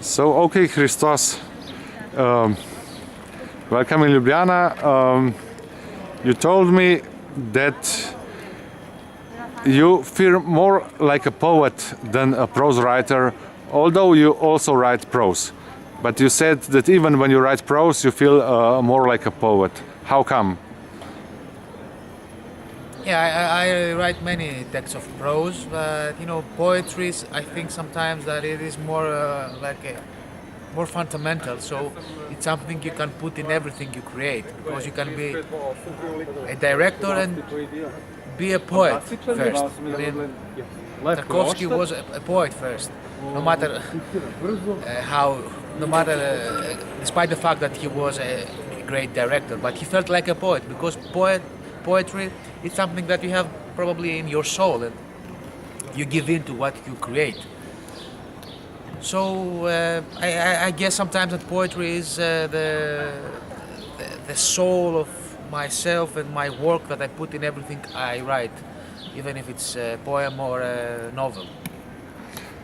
So, okay, Hristos, welcome in Ljubljana. You told me that you feel more like a poet than a prose writer, although you also write prose. But you said that even when you write prose, you feel more like a poet. How come? Yeah, I write many texts of prose, but poetry. I think sometimes that it is more more fundamental. So it's something you can put in everything you create, because you can be a director and be a poet first. I mean, Tarkovsky was a poet first, no matter despite the fact that he was a great director, but he felt like a poet because poetry is something that you have probably in your soul and you give in to what you create. So I guess sometimes that poetry is the soul of myself and my work that I put in everything I write, even if it's a poem or a novel.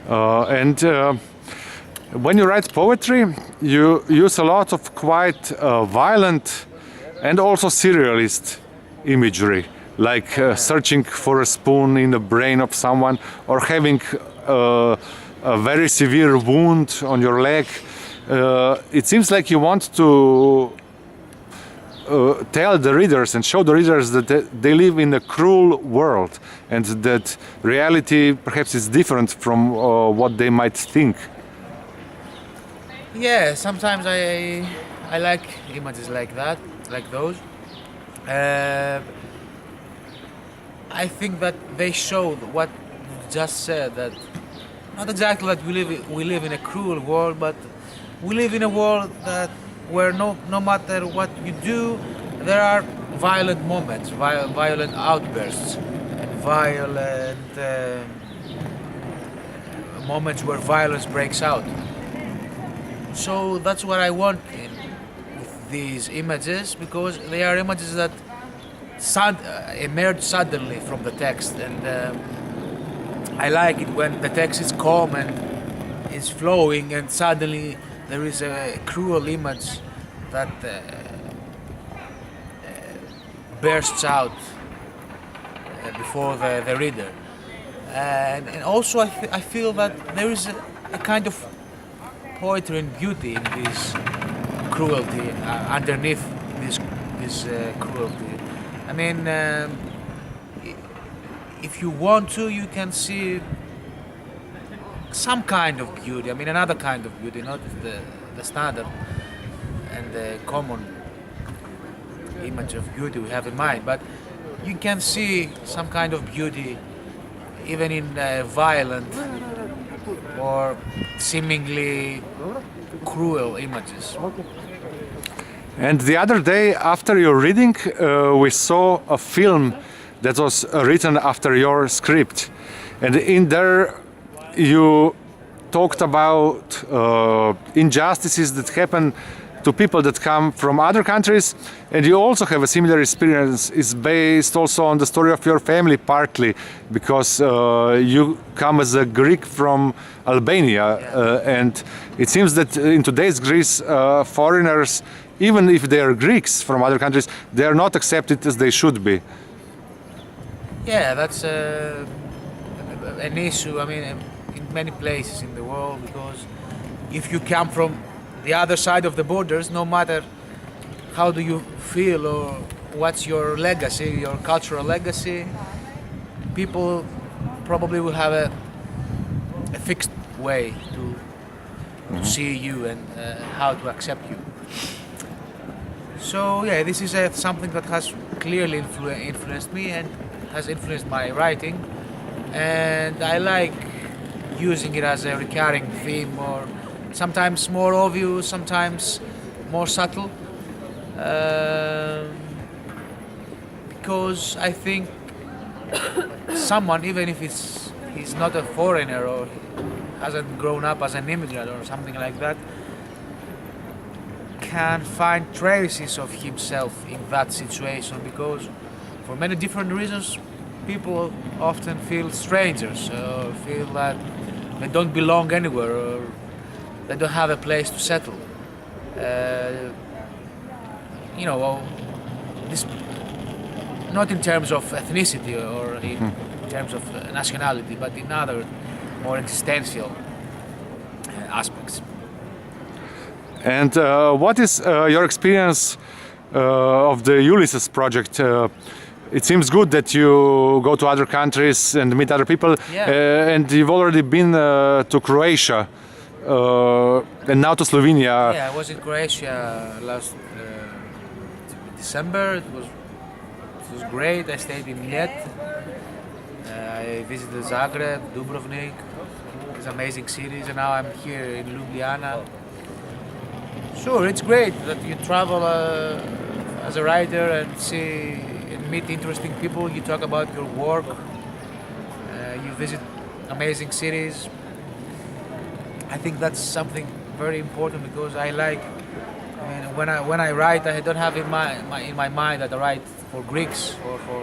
And when you write poetry, you use a lot of quite violent and also surrealist imagery, like searching for a spoon in the brain of someone, or having a very severe wound on your leg. It seems like you want to tell the readers and show the readers that they live in a cruel world and that reality perhaps is different from what they might think. Yeah, sometimes I like images like that, like those. I think that they show what you just said, that not exactly that we live in a cruel world, but we live in a world where no matter what you do, there are violent moments, violent outbursts, and violent moments where violence breaks out. So that's what I want with these images, because they are images that emerge suddenly from the text, and I like it when the text is calm and is flowing, and suddenly there is a cruel image that bursts out before the reader. And also I feel that there is a kind of poetry and beauty in this cruelty, underneath this cruelty. I mean, if you want to, you can see some kind of beauty. I mean, another kind of beauty, not the standard and the common image of beauty we have in mind, but you can see some kind of beauty even in violent or seemingly cruel images. And the other day, after your reading, we saw a film that was written after your script, and in there you talked about injustices that happen to people that come from other countries, and you also have a similar experience. It's based also on the story of your family, partly because you come as a Greek from Albania, and it seems that in today's Greece, foreigners, even if they are Greeks from other countries, they are not accepted as they should be. Yeah, that's an issue. I mean, in many places in the world, because if you come from the other side of the borders, no matter how do you feel or what's your legacy, your cultural legacy, people probably will have a fixed way to see you and how to accept you. So yeah, this is something that has clearly influenced me and has influenced my writing, and I like using it as a recurring theme, or sometimes more obvious, sometimes more subtle, because I think someone, even if he's not a foreigner or hasn't grown up as an immigrant or something like that, can find traces of himself in that situation, because for many different reasons people often feel strangers or feel that they don't belong anywhere, or they don't have a place to settle. You know, this, not in terms of ethnicity or in terms of nationality, but in other more existential aspects. And what is your experience of the Ulysses project? It seems good that you go to other countries and meet other people, Yeah. and you've already been to Croatia and now to Slovenia. Yeah, I was in Croatia last December. It was great. I stayed in Mljet. I visited Zagreb, Dubrovnik, these amazing cities, and now I'm here in Ljubljana. Sure, it's great that you travel as a writer and see and meet interesting people. You talk about your work. You visit amazing cities. I think that's something very important because I like. I mean, when I write, I don't have in my mind that I write for Greeks or for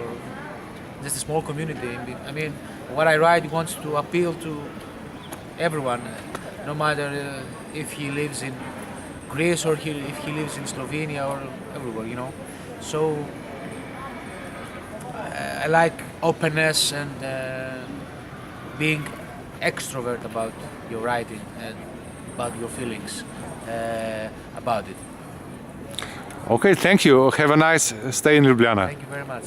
just a small community. I mean, what I write wants to appeal to everyone, no matter if he lives in Greece or if he lives in Slovenia or everywhere, you know. So I like openness and being extrovert about your writing and about your feelings about it. Okay, thank you. Have a nice stay in Ljubljana. Thank you very much.